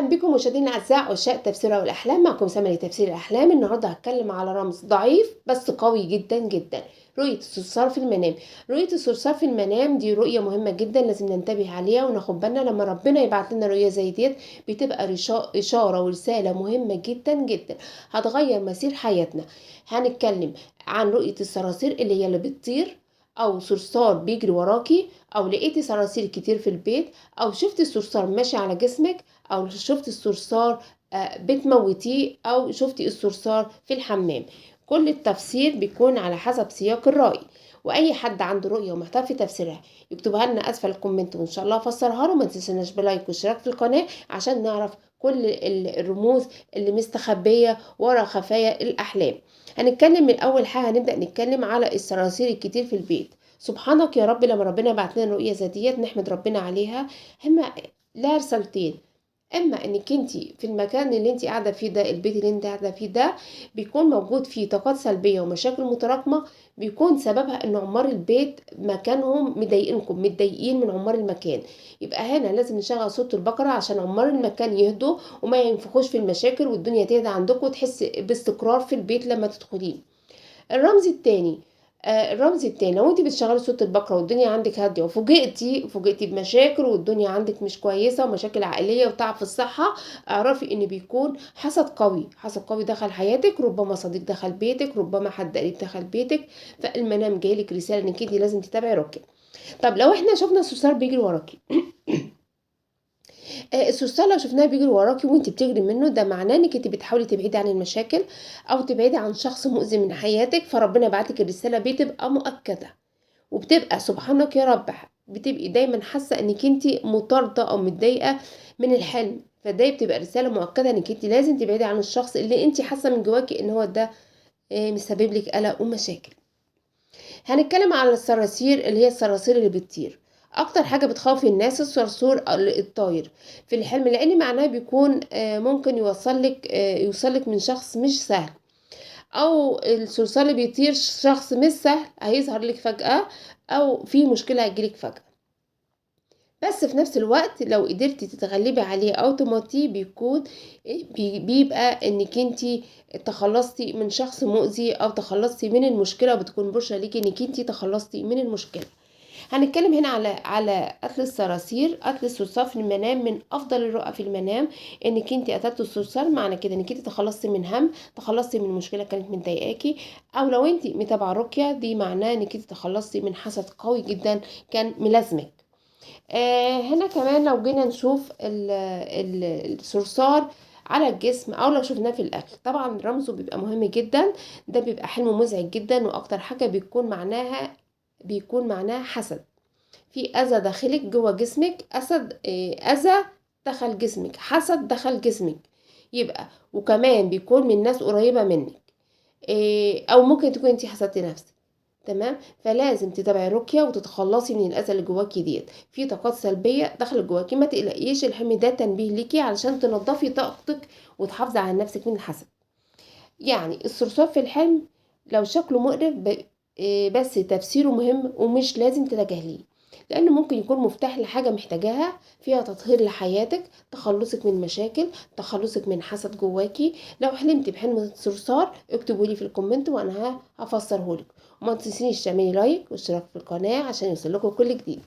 بكم مشاهدينا الاعزاء عشاق تفسير الاحلام. معكم سما لتفسير الاحلام. النهارده هتكلم على رمز ضعيف بس قوي جدا جدا، رؤيه الصرصار في المنام. رؤيه الصرصار في المنام دي رؤيه مهمه جدا، لازم ننتبه عليها وناخد بالنا لما ربنا يبعت لنا رؤيه زي ديت. بتبقى اشاره ورساله مهمه جدا جدا هتغير مسير حياتنا. هنتكلم عن رؤيه الصراصير اللي هي اللي بتطير، او صرصار بيجري وراكي، او لقيتي صراصير كتير في البيت، او شفتي الصرصار ماشي على جسمك، او شفتي الصرصار بتموتيه، او شفتي الصرصار في الحمام. كل التفسير بيكون على حسب سياق الرأي، واي حد عنده رؤيه ومحتاج في تفسيرها يكتبها لنا اسفل الكومنت وان شاء الله افسرها له. ما تنسوناش بلايك واشتراك في القناه عشان نعرف كل الرموز اللي مستخبيه ورا خفايا الاحلام. هنتكلم من اول حاجه، هنبدا نتكلم على الصراصير الكتير في البيت. سبحانك يا رب، لما ربنا بعت لنا رؤيه ذاتيه نحمد ربنا عليها. هما لها رسالتين: اما انك انت في المكان اللي انت قاعده فيه ده، البيت اللي انت قاعده فيه ده بيكون موجود فيه طاقات سلبيه ومشاكل متراكمه، بيكون سببها ان عمار البيت مكانهم مضايقينكم، متضايقين من عمار المكان. يبقى هنا لازم نشغل صوت البقره عشان عمار المكان يهدوا وما ينفخوش في المشاكل، والدنيا تهدى عندكم وتحس باستقرار في البيت لما تدخليه. الرمز التاني، الرمز التاني لو انت بتشغلي صوت البقرة والدنيا عندك هادية وفوجئتي بمشاكل والدنيا عندك مش كويسة ومشاكل عائلية وتعب في الصحة، اعرفي ان بيكون حسد قوي. حسد قوي دخل حياتك، ربما صديق دخل بيتك، ربما حد قريب دخل بيتك. فالمنام جايلك رسالة انك انت لازم تتابعي رقية. طب لو احنا شفنا الصرصار بيجري وراكي الصرصار لو شفناه بيجري وراكي وانت بتجري منه، ده معناه انك انت بتحاولي تبعدي عن المشاكل او تبعدي عن شخص مؤذي من حياتك. فربنا بعتلك الرساله بتبقى مؤكده، وبتبقى سبحانك يا رب بتبقي دايما حاسه انك انت مطارده او متضايقه من الحلم. فده بتبقى رساله مؤكده انك انت لازم تبعدي عن الشخص اللي انت حاسه من جواكي ان هو ده مسبب لك قلق ومشاكل. هنتكلم على الصراصير اللي هي الصراصير اللي بتطير. اكتر حاجه بتخوف الناس الصرصور الطاير في الحلم، لان معناه بيكون ممكن يوصلك من شخص مش سهل، او الصرصار اللي بيطير شخص مش سهل هيظهر لك فجاه، او في مشكله هتجيلك فجاه. بس في نفس الوقت لو قدرتي تتغلبي عليه او تماطيه بيبقى انك انتي تخلصتي من شخص مؤذي او تخلصتي من المشكله، وبتكون بشرى ليكي انك انتي تخلصتي من المشكله. هنتكلم هنا على قتل الصراصير. قتل الصرصار في المنام من افضل الرؤى في المنام. انك انت قتلت الصرصار معنى كده انك انت تخلصتي من هم، تخلصتي من مشكله كانت مضايقاكي. او لو انت متابعه رقيه دي معناه انك انت تخلصتي من حسد قوي جدا كان ملازمك. هنا كمان لو جينا نشوف الصرصار على الجسم او لو شفناه في الاكل، طبعا رمزه بيبقى مهم جدا. ده بيبقى حلم مزعج جدا، واكتر حاجه بيكون معناها حسد. في اذى داخلك جوه جسمك، اذى دخل جسمك، حسد دخل جسمك. يبقى وكمان بيكون من ناس قريبه منك، او ممكن تكون انت حسدتي نفسك. تمام، فلازم تتابعي رقيه وتتخلصي من الاذى اللي جواكي ديت. في طاقات سلبيه دخلت جواكي، ما تقلقيش، الحمل ده تنبيه ليكي علشان تنضفي طاقتك وتحافظي على نفسك من الحسد. يعني الصرصار في الحلم لو شكله مقرف بس تفسيره مهم ومش لازم تتجاهليه، لانه ممكن يكون مفتاح لحاجه محتاجاها فيها تطهير لحياتك، تخلصك من مشاكل، تخلصك من حسد جواكي. لو حلمت بحلم الصرصار اكتبوا لي في الكومنت وانا هفسره لك. وما تنسيش تعملي لايك واشتراك في القناه عشان يوصلكوا كل جديد.